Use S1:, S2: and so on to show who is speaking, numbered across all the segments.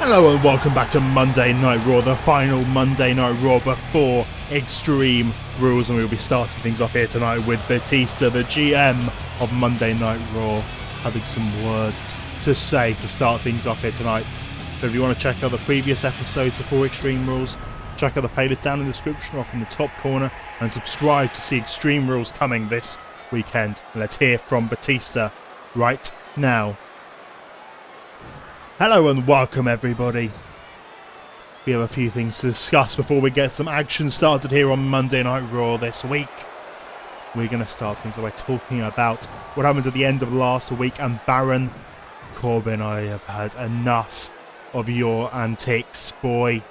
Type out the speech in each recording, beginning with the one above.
S1: Hello and welcome back to Monday Night Raw, the final Monday Night Raw before Extreme Rules, and we'll be starting things off here tonight with Batista, the GM of Monday Night Raw, having some words to say to start things off here tonight. But if you want to check out the previous episodes before Extreme Rules, check out the playlist down in the description or up in the top corner, and subscribe to see Extreme Rules coming this weekend. Let's hear from Batista right now. Hello and welcome everybody. We have a few things to discuss before we get some action started here on Monday Night Raw this week. We're going to start things by talking about what happened at the end of last week, and Baron Corbin, I have had enough of your antics, boy.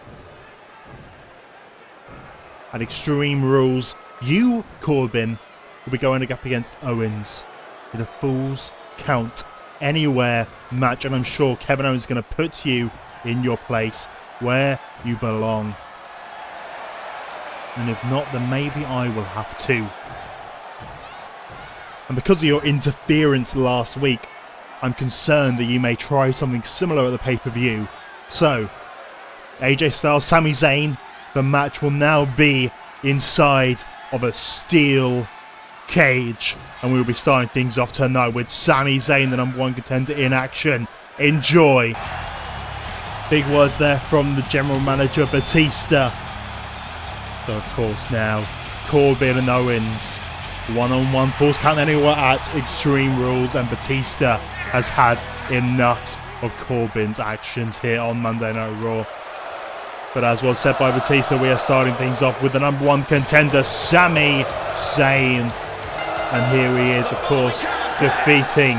S1: At Extreme Rules, you, Corbin, will be going up against Owens with a Falls Count Anywhere match, and I'm sure Kevin Owens is going to put you in your place where you belong. And if not, then maybe I will have to. And because of your interference last week, I'm concerned that you may try something similar at the pay-per-view. So, AJ Styles, Sami Zayn, the match will now be inside of a steel cage, and we will be starting things off tonight with Sami Zayn, the #1 contender, in action. Enjoy. Big words there from the general manager, Batista. So of course now Corbin and Owens one-on-one Falls Count Anywhere at Extreme Rules, and Batista has had enough of Corbin's actions here on Monday Night Raw. But as was said by Batista, we are starting things off with the #1 contender, Sami Zayn. And here he is, of course, defeating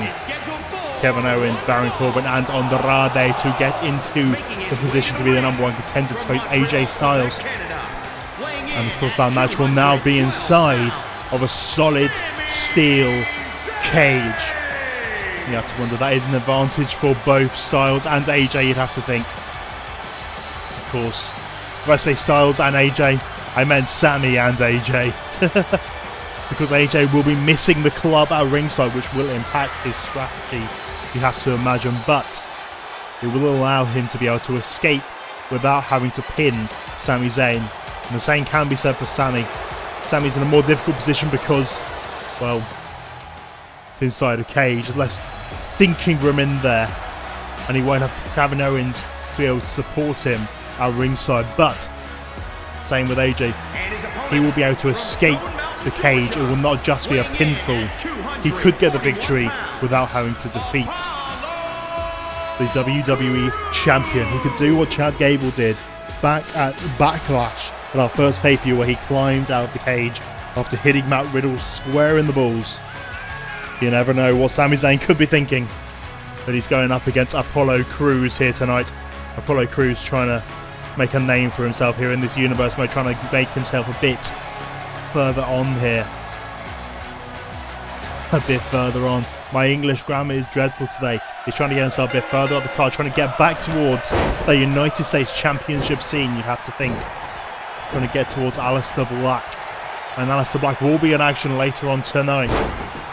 S1: Kevin Owens, Baron Corbin and Andrade to get into the position to be the #1 contender to face AJ Styles. And of course that match will now be inside of a solid steel cage. You have to wonder, that is an advantage for both Styles and AJ, you'd have to think. Of course, if I say Styles and AJ, I meant Sami and AJ. Because AJ will be missing the club at ringside, which will impact his strategy, you have to imagine, but it will allow him to be able to escape without having to pin Sami Zayn. And the same can be said for Sami. Sami's in a more difficult position because, well, it's inside a cage. There's less thinking room in there, and he won't have Kevin Owens to be able to support him at ringside. But same with AJ, he will be able to escape the cage. It will not just be a pinfall. He could get the victory without having to defeat the WWE champion. He could do what Chad Gable did back at Backlash at our first pay-per-view, where he climbed out of the cage after hitting Matt Riddle square in the balls. You never know what Sami Zayn could be thinking. But he's going up against Apollo Crews here tonight. Apollo Crews trying to make a name for himself here in this universe by trying to make himself a bit further on here. A bit further on. My English grammar is dreadful today. He's trying to get himself a bit further up the card, trying to get back towards the United States Championship scene, you have to think. Trying to get towards Aleister Black. And Aleister Black will be in action later on tonight,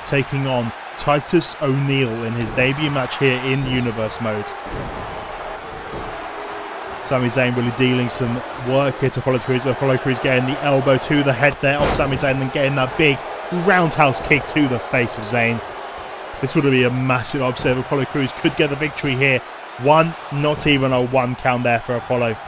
S1: taking on Titus O'Neil in his debut match here in Universe mode. Sami Zayn really dealing some work here to Apollo Crews, but Apollo Crews getting the elbow to the head there of Sami Zayn and getting that big roundhouse kick to the face of Zayn. This would be a massive upset. Apollo Crews could get the victory here. Not even a 1 count there for Apollo.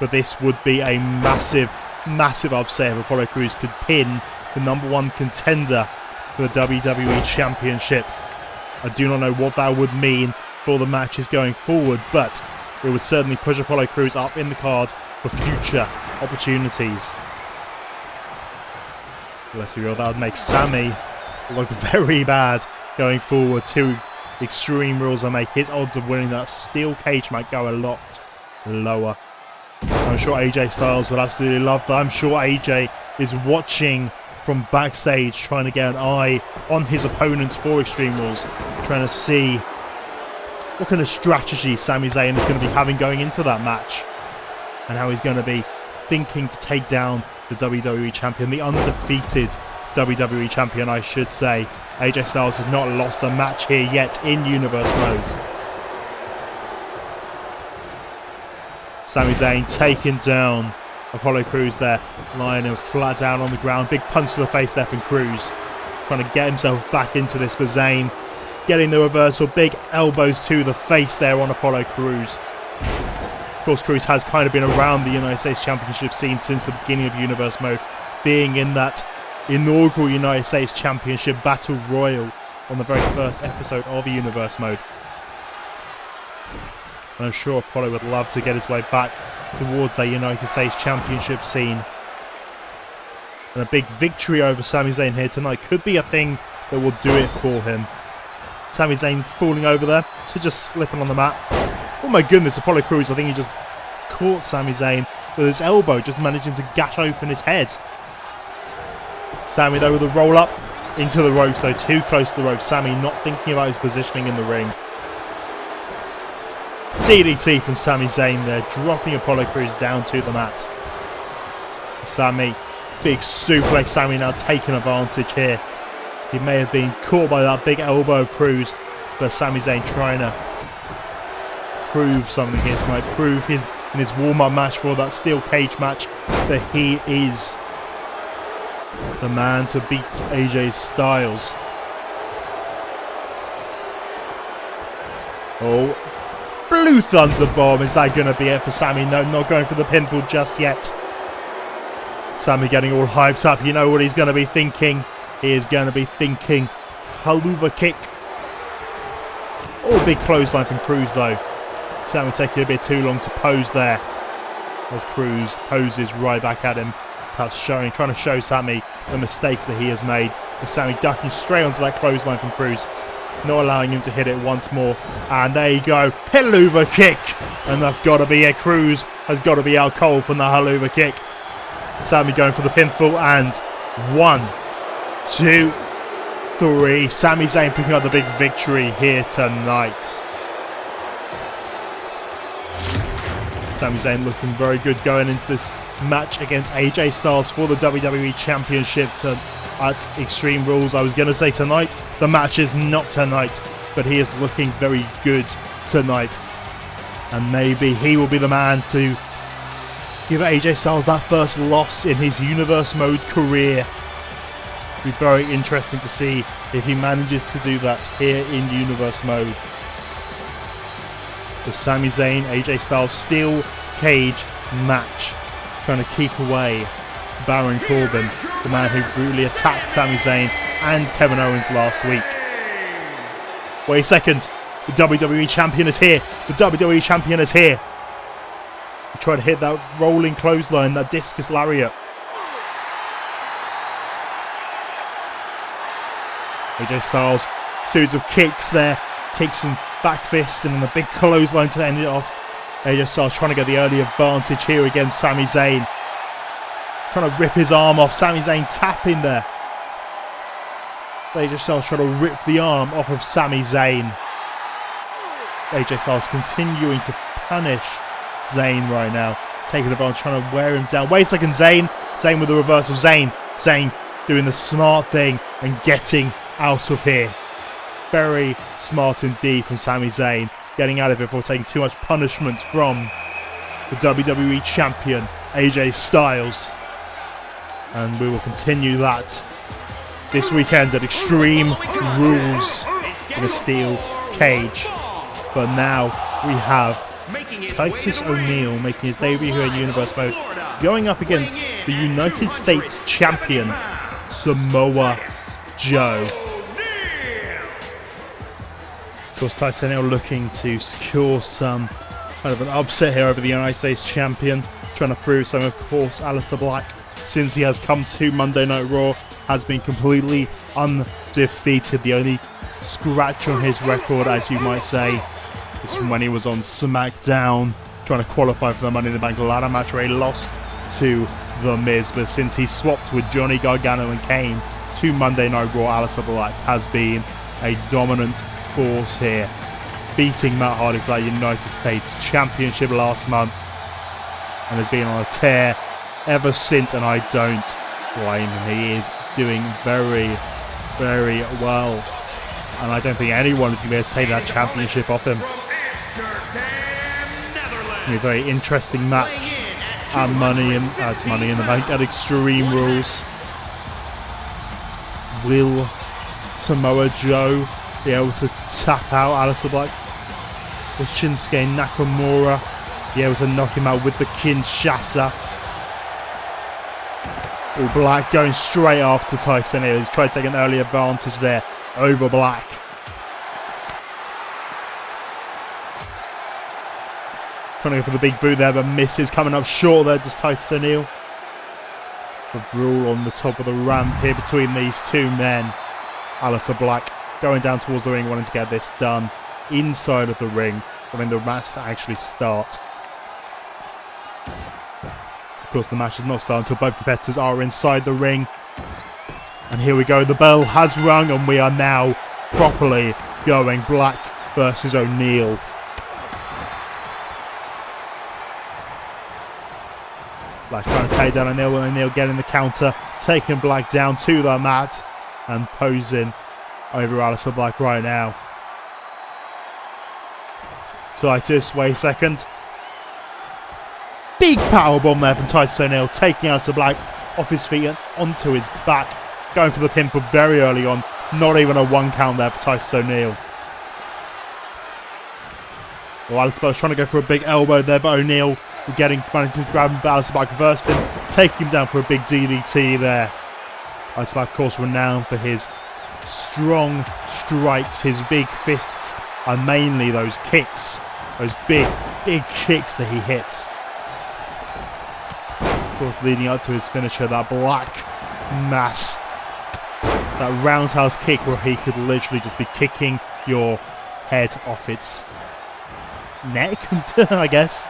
S1: But this would be a massive, massive upset if Apollo Crews could pin the #1 contender for the WWE Championship. I do not know what that would mean for the matches going forward, but it would certainly push Apollo Crews up in the card for future opportunities. Let's be real, that would make Sami look very bad going forward to Extreme Rules and make his odds of winning that steel cage match go a lot lower. I'm sure AJ Styles would absolutely love that. I'm sure AJ is watching from backstage, trying to get an eye on his opponent for Extreme Rules, trying to see what kind of strategy Sami Zayn is going to be having going into that match, and how he's going to be thinking to take down the WWE Champion, the undefeated WWE Champion, I should say. AJ Styles has not lost a match here yet in Universe mode. Sami Zayn taking down Apollo Crews there, lying him flat down on the ground. Big punch to the face there from Crews, trying to get himself back into this, but Zayn getting the reversal. Big elbows to the face there on Apollo Crews. Of course, Crews has kind of been around the United States Championship scene since the beginning of Universe Mode, being in that inaugural United States Championship Battle Royal on the very first episode of Universe Mode. And I'm sure Apollo would love to get his way back towards that United States Championship scene. And a big victory over Sami Zayn here tonight could be a thing that will do it for him. Sami Zayn's falling over there, to just slipping on the mat. Oh my goodness, Apollo Crews, I think he just caught Sami Zayn with his elbow, just managing to gash open his head. Sami though with a roll up into the ropes, though too close to the ropes. Sami not thinking about his positioning in the ring. DDT from Sami Zayn there, dropping Apollo Crews down to the mat. Sami, big suplex. Sami now taking advantage here. He may have been caught by that big elbow of Crews, but Sami Zayn trying to prove something here tonight. Prove in his warm-up match for that steel cage match that he is the man to beat AJ Styles. Oh, Blue Thunder Bomb. Is that going to be it for Sami? No, not going for the pinfall just yet. Sami getting all hyped up. You know what he's going to be thinking. He is going to be thinking Haluva kick. Oh, big clothesline from Crews though. Sami taking a bit too long to pose there, as Crews poses right back at him. Perhaps trying to show Sami the mistakes that he has made. And Sami ducking straight onto that clothesline from Crews, not allowing him to hit it once more. And there you go, Haluva kick. And that's got to be it. Crews has got to be out cold from the Haluva kick. Sami going for the pinfall, and 1, 2, 3. Sami Zayn picking up the big victory here tonight. Sami Zayn looking very good going into this match against AJ Styles for the WWE Championship at Extreme Rules. I was going to say tonight. The match is not tonight, but he is looking very good tonight. And maybe he will be the man to give AJ Styles that first loss in his Universe Mode career. It'll be very interesting to see if he manages to do that here in Universe Mode. With Sami Zayn, AJ Styles steel cage match, trying to keep away Baron Corbin, the man who brutally attacked Sami Zayn and Kevin Owens last week. Wait a second, the WWE Champion is here. The WWE Champion is here. He tried to hit that rolling clothesline, that discus lariat. AJ Styles, series of kicks there, kicks and back fists, and then a big clothesline to end it off. AJ Styles trying to get the early advantage here against Sami Zayn. Trying to rip his arm off. Sami Zayn tapping there. AJ Styles trying to rip the arm off of Sami Zayn. AJ Styles continuing to punish Zayn right now. Taking advantage, trying to wear him down. Wait a second, Zayn. Zayn with the reversal. Zayn doing the smart thing and getting out of here. Very smart indeed from Sami Zayn, getting out of it before taking too much punishment from the WWE Champion, AJ Styles. And we will continue that this weekend at Extreme Rules in a steel cage. But now we have Titus O'Neil making his debut here in Universe Mode, going up against the United States Champion, Samoa Joe. Of course, Titus O'Neil looking to secure some kind of an upset here over the United States Champion, trying to prove some. Of course, Aleister Black, since he has come to Monday Night Raw, has been completely undefeated. The only scratch on his record, as you might say, is from when he was on SmackDown, trying to qualify for the Money in the Bank ladder match where he lost to The Miz. But since he swapped with Johnny Gargano and came to Monday Night Raw, Aleister Black has been a dominant force here, beating Matt Hardy for that United States Championship last month, and has been on a tear ever since, and I don't blame him. He is doing very, very well, and I don't think anyone is going to be able to take that championship off him. going to be a very interesting match at Money in the Bank at Extreme Rules. Will Samoa Joe be able to tap out Aleister Black? Will Shinsuke Nakamura be able to knock him out with the Kinshasa? All Black going straight after Tyson here. He's tried to take an early advantage there over Black. Trying to go for the big boot there, but misses. Coming up short there, just Titus O'Neil. The brawl on the top of the ramp here between these two men. Aleister Black going down towards the ring, wanting to get this done inside of the ring, wanting the match to actually start. Of course, the match does not start until both competitors are inside the ring. And here we go. The bell has rung, and we are now properly going. Black versus O'Neil. Black trying to take down O'Neil, and O'Neil getting the counter, taking Black down to the mat and posing over Aleister Black right now. Titus, wait a second. Big powerbomb there from Titus O'Neil, taking Aleister Black off his feet and onto his back. Going for the pimple very early on. Not even a 1 count there for Titus O'Neil. Well, Aleister Black trying to go for a big elbow there, but O'Neil managing to grab him, but Aleister Black reversed him, taking him down for a big DDT there. Aleister Black, of course, renowned for his strong strikes, his big fists, and mainly those kicks, those big kicks that he hits. Of course, leading up to his finisher, that Black Mass, that roundhouse kick where he could literally just be kicking your head off its neck, I guess.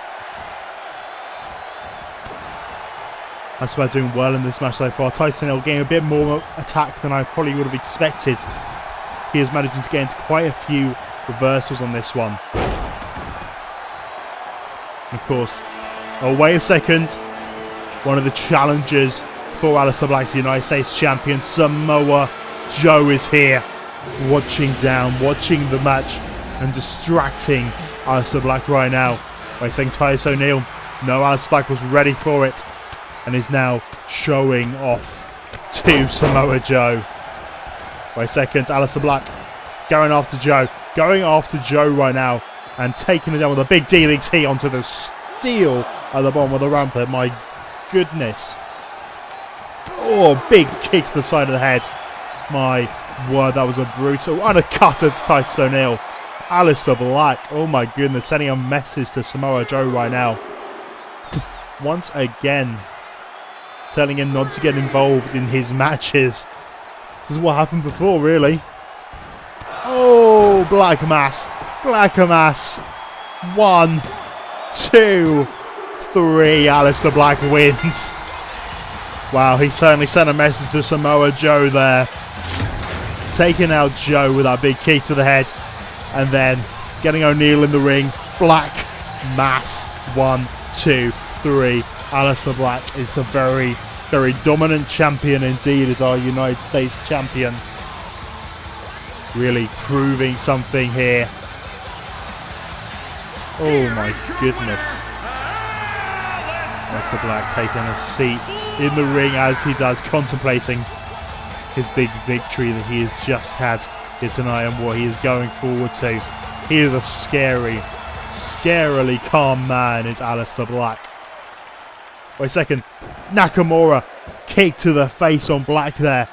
S1: That's why doing well in this match so far. Tyson Hill getting a bit more attack than I probably would have expected. He is managing to get into quite a few reversals on this one. Of course, oh wait a second. One of the challengers for Aleister Black's the United States champion, Samoa Joe, is here. Watching the match and distracting Aleister Black right now. By saying Titus O'Neil, no, Aleister Black was ready for it. And is now showing off to Samoa Joe. Wait a second, Aleister Black is going after Joe. Going after Joe right now. And taking it down with a big DDT onto the steel at the bottom of the ramp there. My goodness. Oh, big kick to the side of the head. My word, that was a brutal undercut at Titus O'Neil. Aleister Black, oh my goodness, sending a message to Samoa Joe right now. Once again, telling him not to get involved in his matches. This is what happened before, really. Oh, Black Mass. 1, 2, 3. Aleister Black wins. Wow, he certainly sent a message to Samoa Joe there. Taking out Joe with that big kick to the head. And then getting O'Neil in the ring. Black Mass. 1, 2, 3. Aleister Black is a very dominant champion indeed as our United States champion. Really proving something here. Oh my goodness. Aleister Black taking a seat in the ring as he does, contemplating his big victory that he has just had here tonight and what he is going forward to. He is a scarily calm man, is Aleister Black. Wait a second. Nakamura. Kick to the face on Black there.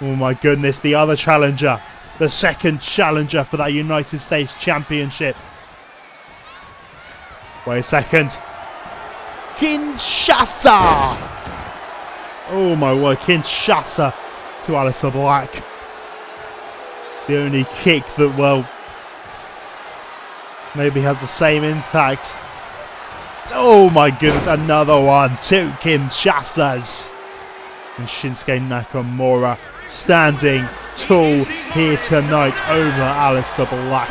S1: Oh my goodness. The other challenger. The second challenger for that United States Championship. Wait a second. Kinshasa. Oh my word. Kinshasa to Aleister Black. The only kick that, well, maybe has the same impact. Oh my goodness, another one. 2 Kinshasas. And Shinsuke Nakamura standing tall here tonight over Aleister Black.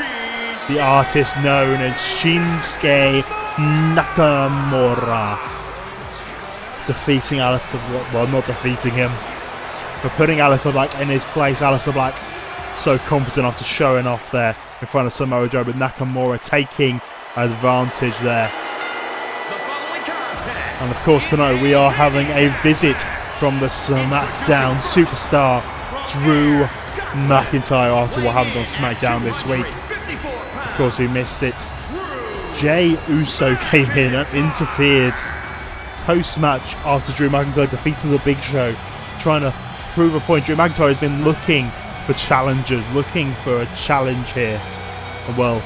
S1: The artist known as Shinsuke Nakamura. Defeating Aleister Black, well, not defeating him, but putting Aleister Black in his place. Aleister Black so confident after showing off there in front of Samoa Joe, but Nakamura taking advantage there. And of course tonight we are having a visit from the SmackDown superstar Drew McIntyre after what happened on SmackDown this week. Of course we missed it. Jey Uso came in and interfered post-match after Drew McIntyre defeated the Big Show, trying to prove a point. Drew McIntyre has been looking for challengers, looking for a challenge here. And well,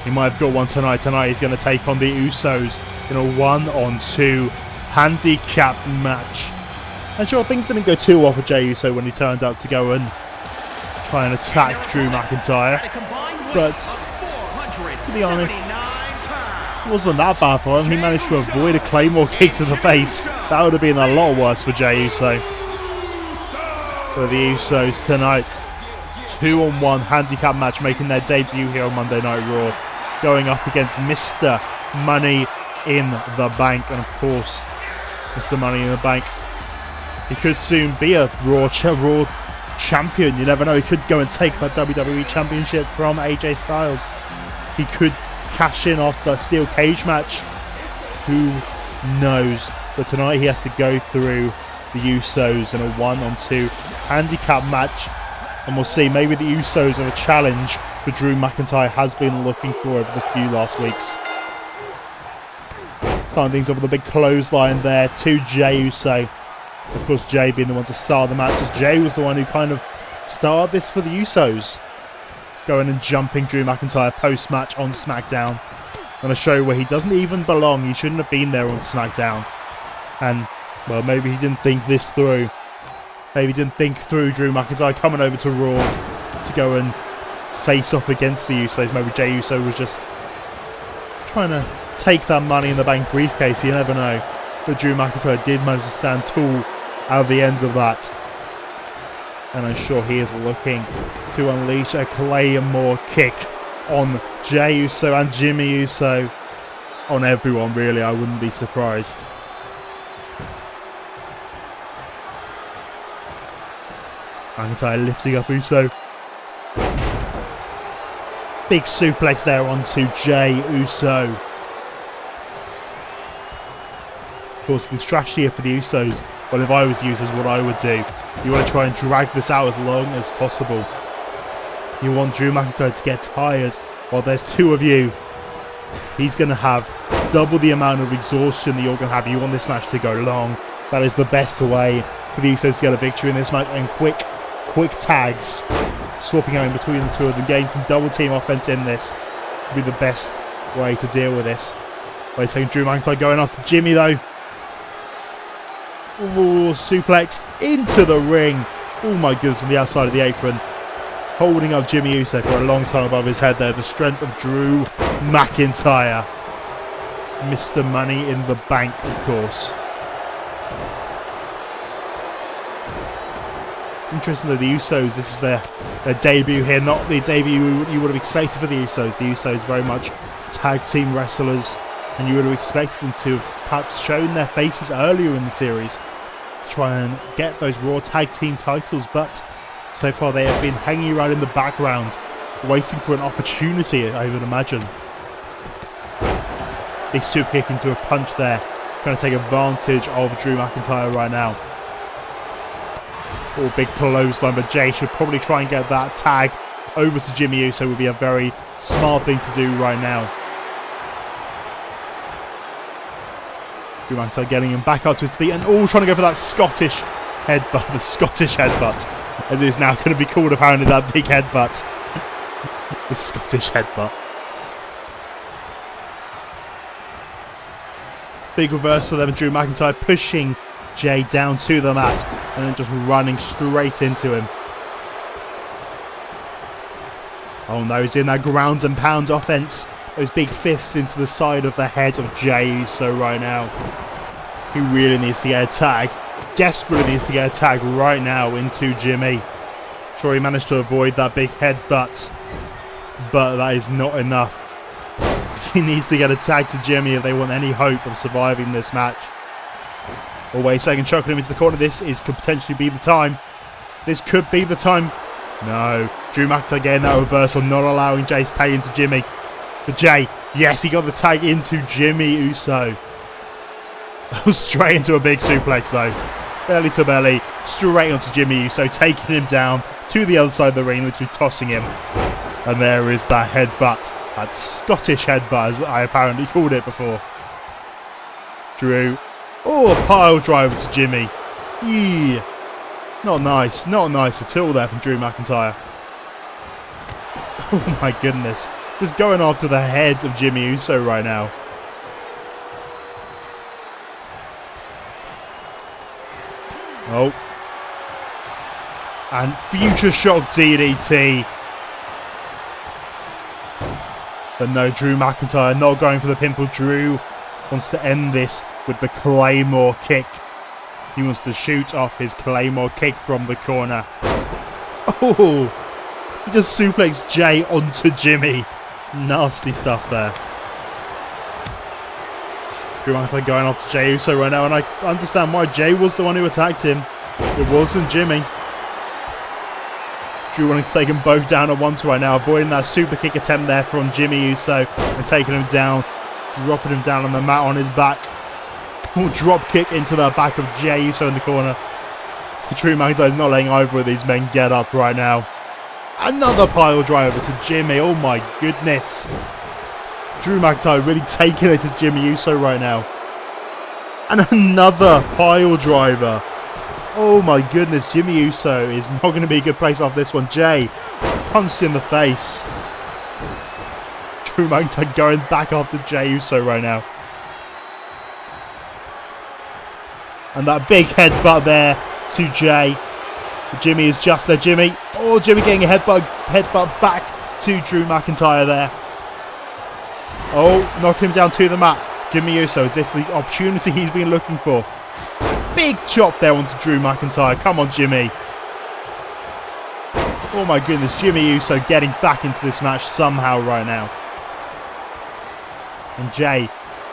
S1: he might have got one tonight. Tonight he's going to take on the Usos in a 1-on-2 handicap match. And sure, things didn't go too well for Jey Uso when he turned up to go and try and attack Drew McIntyre. But to be honest, it wasn't that bad for him. He managed to avoid a Claymore kick to the face. That would have been a lot worse for Jey Uso. For the Usos tonight, 2-on-1 handicap match making their debut here on Monday Night Raw, going up against Mr. Money in the Bank. And of course, Mr. Money in the Bank, he could soon be a Raw champion. You never know, he could go and take that WWE Championship from AJ Styles. He could cash in after that steel cage match. Who knows? But tonight he has to go through the Usos in a 1-on-2 handicap match. And we'll see, maybe the Usos are a challenge that Drew McIntyre has been looking for over the few last weeks. Starting things off with a big clothesline there to Jey Uso. Of course, Jey being the one to start the match, as Jey was the one who kind of started this for the Usos. Going and jumping Drew McIntyre post-match on SmackDown. On a show where he doesn't even belong. He shouldn't have been there on SmackDown. And, well, maybe he didn't think this through. Maybe he didn't think through Drew McIntyre coming over to Raw to go and face off against the Usos. Maybe Jey Uso was just trying to take that Money in the Bank briefcase. You never know. But Drew McIntyre did manage to stand tall at the end of that. And I'm sure he is looking to unleash a Claymore kick on Jey Uso and Jimmy Uso. On everyone, really. I wouldn't be surprised. McIntyre lifting up Uso. Big suplex there onto Jey Uso. Of course, the strategy here for the Usos, well, if I was Usos, what I would do, you want to try and drag this out as long as possible. You want Drew McIntyre to get tired. While there's two of you, he's going to have double the amount of exhaustion that you're going to have. You want this match to go long. That is the best way for the Usos to get a victory in this match. And quick tags, swapping out in between the two of them, getting some double team offense in this would be the best way to deal with this. Wait a second, Drew McIntyre going after Jimmy though. Ooh, suplex into the ring. Oh my goodness, from the outside of the apron. Holding up Jimmy Uso for a long time above his head there. The strength of Drew McIntyre. Mr. Money in the Bank, of course. It's interesting that the Usos, this is their debut here. Not the debut you would have expected for the Usos. The Usos very much tag team wrestlers. And you would have expected them to have perhaps shown their faces earlier in the series to try and get those Raw Tag Team titles, but so far they have been hanging around in the background, waiting for an opportunity, I would imagine. Big super kick into a punch there, trying to take advantage of Drew McIntyre right now. Oh, big clothesline, but Jey should probably try and get that tag over to Jimmy Uso. Would be a very smart thing to do right now. Drew McIntyre getting him back up to his feet and all trying to go for that Scottish headbutt. The Scottish headbutt, as it is now going to be called, apparently, that big headbutt. The Scottish headbutt. Big reversal there with Drew McIntyre pushing Jey down to the mat and then just running straight into him. Oh no, he's in that ground and pound offense. Those big fists into the side of the head of Jey Uso right now. He really needs to get a tag. Desperately needs to get a tag right now into Jimmy. Sure, he managed to avoid that big headbutt, but that is not enough. He needs to get a tag to Jimmy if they want any hope of surviving this match. Oh, wait a second, chucking him into the corner. This could potentially be the time. This could be the time. No. Drew McIntyre getting that reversal, not allowing Jey to tag into Jimmy. But Jey, yes, he got the tag into Jimmy Uso. Straight into a big suplex though. Belly to belly, straight onto Jimmy Uso, taking him down to the other side of the ring, literally tossing him. And there is that headbutt. That Scottish headbutt, as I apparently called it before. Drew. Oh, a pile driver to Jimmy. Yeah. Not nice. Not nice at all there from Drew McIntyre. Oh my goodness. Just going after the head of Jimmy Uso right now. Oh. And Future Shock DDT. But no, Drew McIntyre not going for the pinfall. Drew wants to end this with the Claymore kick. He wants to shoot off his Claymore kick from the corner. Oh, he just suplexed Jay onto Jimmy. Nasty stuff there. Drew McIntyre going off to Jey Uso right now, and I understand why. Jay was the one who attacked him. It wasn't Jimmy. Drew wanting to take them both down at once right now, avoiding that super kick attempt there from Jimmy Uso and taking him down, dropping him down on the mat on his back. Oh, drop kick into the back of Jey Uso in the corner. Drew McIntyre's not letting either of these men get up right now. Another pile driver to Jimmy. Oh my goodness. Drew McIntyre really taking it to Jimmy Uso right now. And another pile driver. Oh my goodness, Jimmy Uso is not going to be a good place after this one. Jay punched in the face. Drew McIntyre going back after Jey Uso right now. And that big headbutt there to Jay. Jimmy is just there. Jimmy. Oh, Jimmy getting a headbutt back to Drew McIntyre there. Oh, knocking him down to the mat. Jimmy Uso, is this the opportunity he's been looking for? Big chop there onto Drew McIntyre. Come on, Jimmy. Oh my goodness, Jimmy Uso getting back into this match somehow right now. And Jay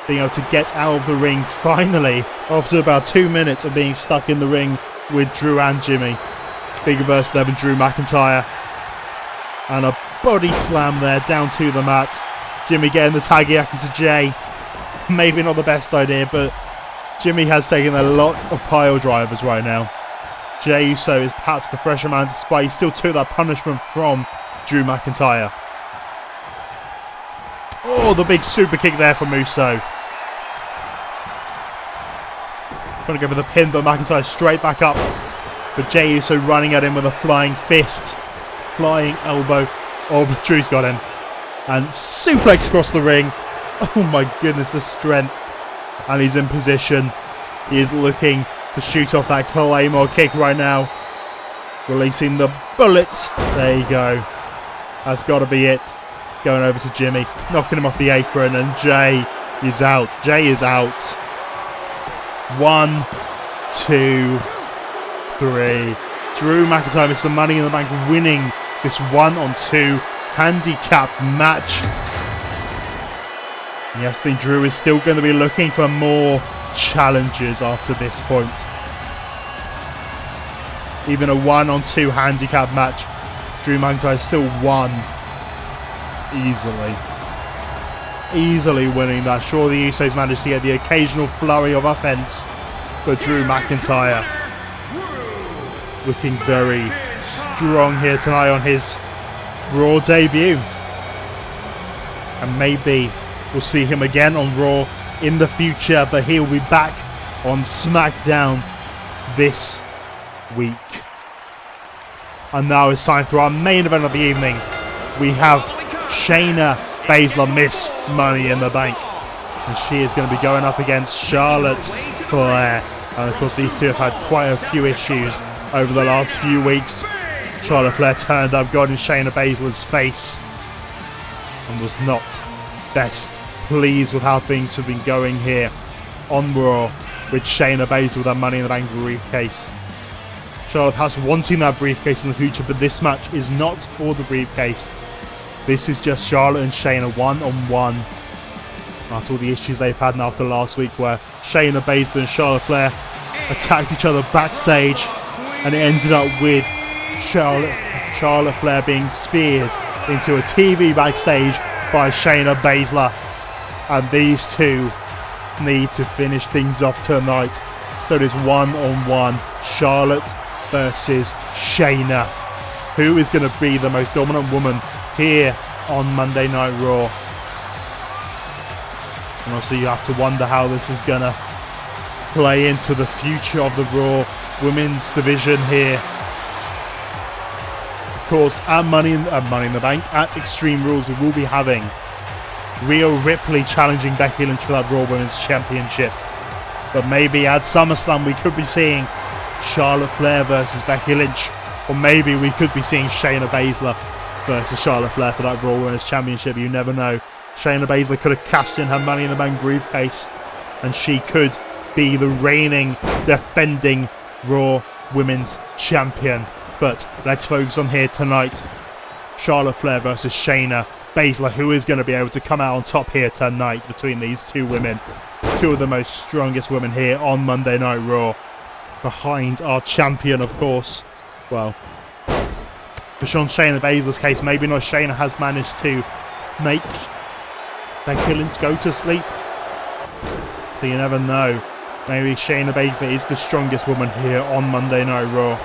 S1: being able to get out of the ring finally after about 2 minutes of being stuck in the ring with Drew and Jimmy. Big reverse there from Drew McIntyre. And a body slam there down to the mat. Jimmy getting the tag into Jay. Maybe not the best idea, but Jimmy has taken a lot of pile drivers right now. Jey Uso is perhaps the fresher man despite he still took that punishment from Drew McIntyre. Oh, the big super kick there from Uso. Trying to go for the pin, but McIntyre straight back up. But Jey Uso running at him with a flying fist. Flying elbow. Oh, but Drew's got him. And suplex across the ring. Oh my goodness, the strength. And he's in position. He is looking to shoot off that Claymore kick right now. Releasing the bullets. There you go. That's got to be it. It's going over to Jimmy. Knocking him off the apron. And Jay is out. Jay is out. 1, 2, 3. Drew McIntyre is the Money in the Bank winning this 1-on-2 handicap match. Yes, I think Drew is still going to be looking for more challenges after this point. Even a 1-on-2 handicap match, Drew McIntyre still won easily. Easily winning that. Sure, the Usos managed to get the occasional flurry of offense, but Drew McIntyre looking very strong here tonight on his Raw debut. And maybe we'll see him again on Raw in the future, but he'll be back on SmackDown this week. And now it's time for our main event of the evening. We have Shayna Bayzler miss Money in the Bank. And she is going to be going up against Charlotte Flair. And of course these two have had quite a few issues over the last few weeks. Charlotte Flair turned up, got in Shayna Baszler's face, and was not best pleased with how things have been going here on Raw with Shayna Baszler with that Money in the Bank briefcase. Charlotte has wanting that briefcase in the future, but this match is not for the briefcase. This is just Charlotte and Shayna one-on-one. After all the issues they've had after last week where Shayna Baszler and Charlotte Flair attacked each other backstage, and it ended up with Charlotte Flair being speared into a TV backstage by Shayna Baszler. And these two need to finish things off tonight. So it is one-on-one Charlotte versus Shayna. Who is going to be the most dominant woman here on Monday Night Raw? And also you have to wonder how this is going to play into the future of the Raw Women's division here. Of course, at Money in the Bank, at Extreme Rules, we will be having Rhea Ripley challenging Becky Lynch for that Raw Women's Championship. But maybe at SummerSlam we could be seeing Charlotte Flair versus Becky Lynch. Or maybe we could be seeing Shayna Bayzler versus Charlotte Flair for that Raw Women's Championship. You never know. Shayna Bayzler could have cashed in her Money in the Bank briefcase, and she could be the reigning, defending Raw Women's Champion. But let's focus on here tonight. Charlotte Flair versus Shayna Bayzler. Who is going to be able to come out on top here tonight between these two women? Two of the most strongest women here on Monday Night Raw. Behind our champion, of course. Well, for Shayna Baszler's case, maybe not. Shayna has managed to make Becky Lynch go to sleep. So you never know. Maybe Shayna Baszler is the strongest woman here on Monday Night Raw.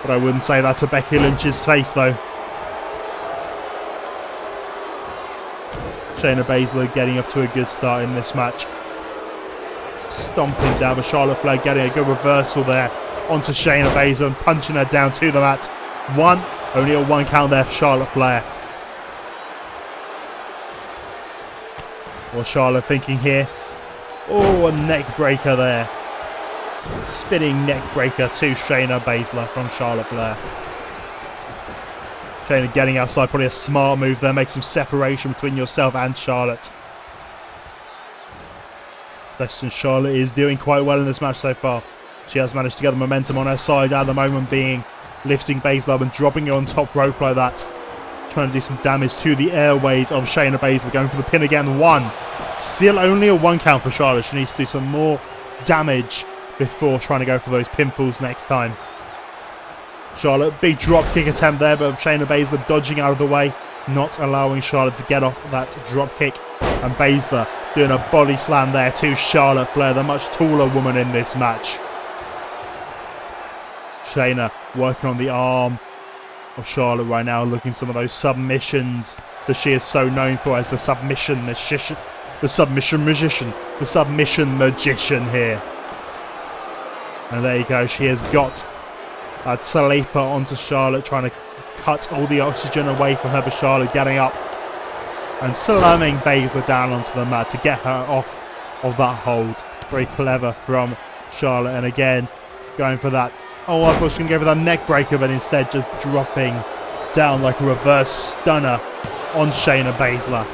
S1: But I wouldn't say that to Becky Lynch's face, though. Shayna Baszler getting up to a good start in this match. Stomping down, but Charlotte Flair getting a good reversal there onto Shayna Baszler and punching her down to the mat. Only a 1 count there for Charlotte Flair. What's Charlotte thinking here? Oh, a neck breaker there. Spinning neck breaker to Shayna Baszler from Charlotte Flair. Shayna getting outside, probably a smart move there. Make some separation between yourself and Charlotte. Especially since Charlotte is doing quite well in this match so far. She has managed to get the momentum on her side at the moment, being lifting Baszler up and dropping her on top rope like that. Trying to do some damage to the airways of Shayna Baszler. Going for the pin again. 1. Still only a 1 count for Charlotte. She needs to do some more damage before trying to go for those pinfalls next time. Charlotte, big drop kick attempt there, but Shayna Baszler dodging out of the way, not allowing Charlotte to get off that drop kick. And Baszler doing a body slam there to Charlotte Flair, the much taller woman in this match. Shayna working on the arm of Charlotte right now, looking for some of those submissions that she is so known for as the submission magician. The submission magician here. And there you go, she has got that sleeper onto Charlotte, trying to cut all the oxygen away from her, but Charlotte getting up and slamming Baszler down onto the mat to get her off of that hold. Very clever from Charlotte, and again, going for that. Oh, I thought she was going to go for that neck breaker, but instead just dropping down like a reverse stunner on Shayna Baszler.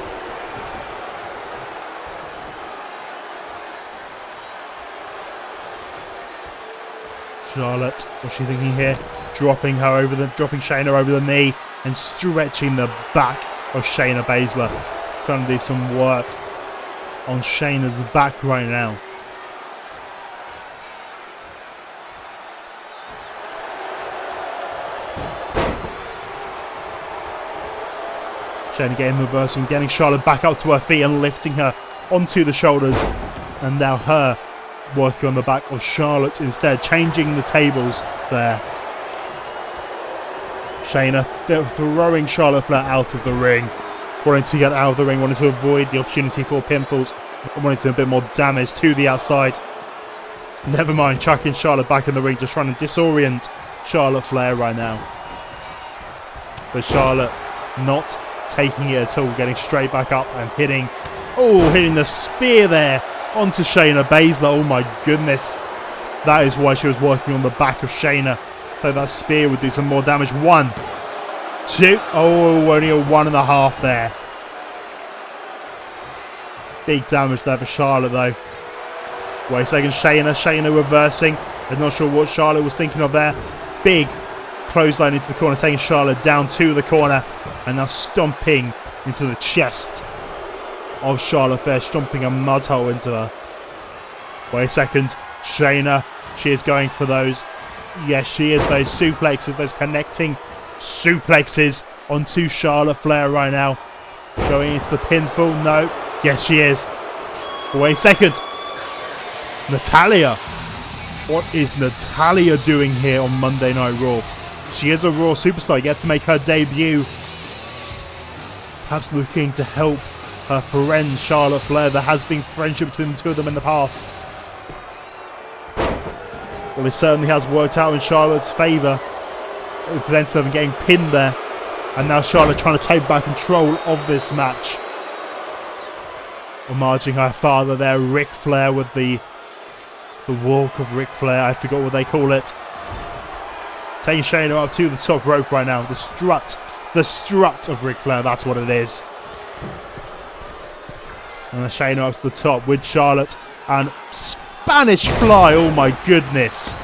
S1: Charlotte, what's she thinking here? Dropping Shayna over the knee and stretching the back of Shayna Baszler. Trying to do some work on Shayna's back right now. Shayna getting the reversal and getting Charlotte back up to her feet and lifting her onto the shoulders. And now her working on the back of Charlotte instead, changing the tables there. Shayna throwing Charlotte Flair out of the ring. Wanting to get out of the ring, wanting to avoid the opportunity for pinfalls. And wanting to do a bit more damage to the outside. Never mind, chucking Charlotte back in the ring, just trying to disorient Charlotte Flair right now. But Charlotte not taking it at all, getting straight back up and hitting the spear there onto Shayna Baszler. Oh my goodness. That is why she was working on the back of Shayna. So that spear would do some more damage. 1, 2. Oh, only a 1.5 there. Big damage there for Charlotte though. Wait a second, Shayna reversing. I'm not sure what Charlotte was thinking of there. Big clothesline into the corner, taking Charlotte down to the corner. And now stomping into the chest of Charlotte Flair, stomping a mud hole into her. Wait a second, Shayna, she is going for those. Yes, she is, those suplexes, those connecting suplexes onto Charlotte Flair right now. Going into the pinfall, no. Yes, she is. Wait a second. Natalya. What is Natalya doing here on Monday Night Raw? She is a Raw superstar, yet to make her debut. Perhaps looking to help her friend Charlotte Flair. There has been friendship between the two of them in the past. Well, it certainly has worked out in Charlotte's favour. It prevents her from getting pinned there. And now Charlotte trying to take back control of this match. Homaging her father there, Ric Flair, with the walk of Ric Flair. I forgot what they call it. Taking Shayna up to the top rope right now. The strut. The strut of Ric Flair, that's what it is. And Shayna up to the top with Charlotte. And Spanish fly, oh my goodness.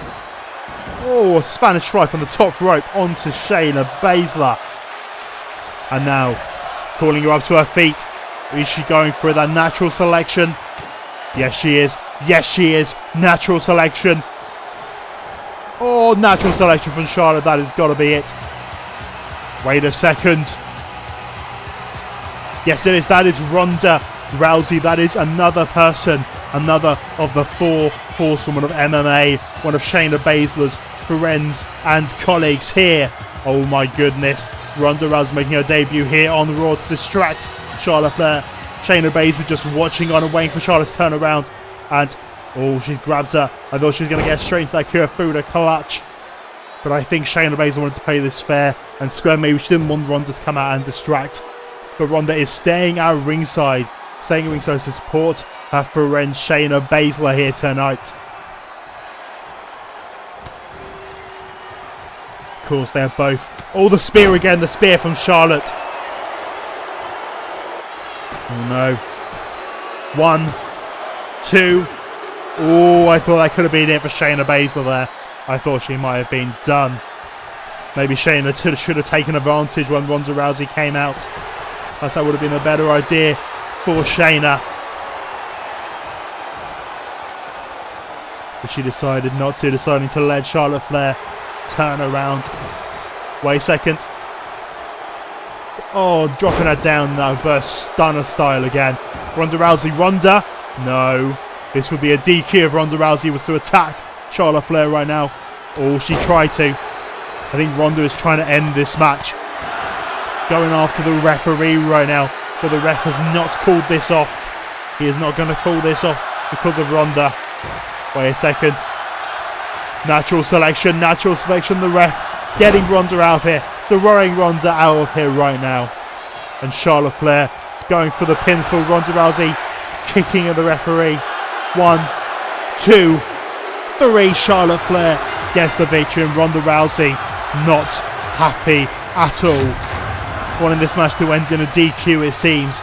S1: Oh, a Spanish fly from the top rope onto Shayna Bayzler. And now, calling her up to her feet. Is she going for that natural selection? Yes, she is. Yes, she is. Natural selection. Oh, natural selection from Charlotte. That has got to be it. Wait a second. Yes, it is. That is Ronda Rousey. That is another person. Another of the 4 horsewomen of MMA. One of Shayna Baszler's friends and colleagues here. Oh my goodness. Ronda Rousey making her debut here on Raw to distract Charlotte Flair. Shayna Baszler just watching on and waiting for Charlotte's turn around. And, oh, she's grabbed her. I thought she was going to get straight into that Kirifuda clutch. But I think Shayna Baszler wanted to play this fair and square. Maybe she didn't want Ronda to come out and distract. But Ronda is staying at ringside. Staying at ringside to support her friend Shayna Baszler here tonight. Of course, they are both. Oh, the spear again. The spear from Charlotte. Oh no. 1, 2. Oh, I thought that could have been it for Shayna Baszler there. I thought she might have been done. Maybe Shayna should have taken advantage when Ronda Rousey came out. Perhaps that would have been a better idea for Shayna. But she decided not to, deciding to let Charlotte Flair turn around. Wait a second. Oh, dropping her down now, reverse stunner style again. Ronda Rousey, Ronda. No. This would be a DQ if Ronda Rousey was to attack Charlotte Flair right now. Oh, she tried to. I think Ronda is trying to end this match. Going after the referee right now. But the ref has not called this off. He is not going to call this off because of Ronda. Wait a second. Natural selection, natural selection. The ref getting Ronda out of here. Throwing Ronda out of here right now. And Charlotte Flair going for the pin for Ronda Rousey. Kicking at the referee. 1, 2, 3. Charlotte Flair gets the victory. And Ronda Rousey not happy at all. Wanting this match to end in a DQ, it seems.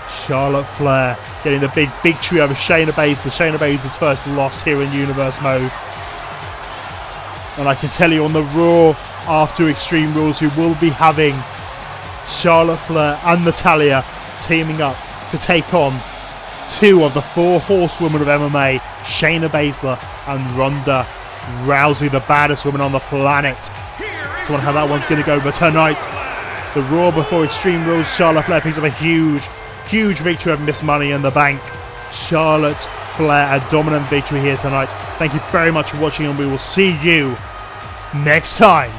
S1: Charlotte Flair getting the big victory over Shayna Baszler. Shayna Baszler's first loss here in Universe Mode. And I can tell you on the Raw after Extreme Rules, we will be having Charlotte Flair and Natalya teaming up to take on 2 of the 4 horsewomen of MMA, Shayna Baszler and Ronda Rousey, the baddest woman on the planet. So I wonder how that one's going to go. But tonight, the Raw before Extreme Rules, Charlotte Flair picks up a huge victory over Miss Money in the Bank. Charlotte Flair, a dominant victory here tonight. Thank you very much for watching, and we will see you next time.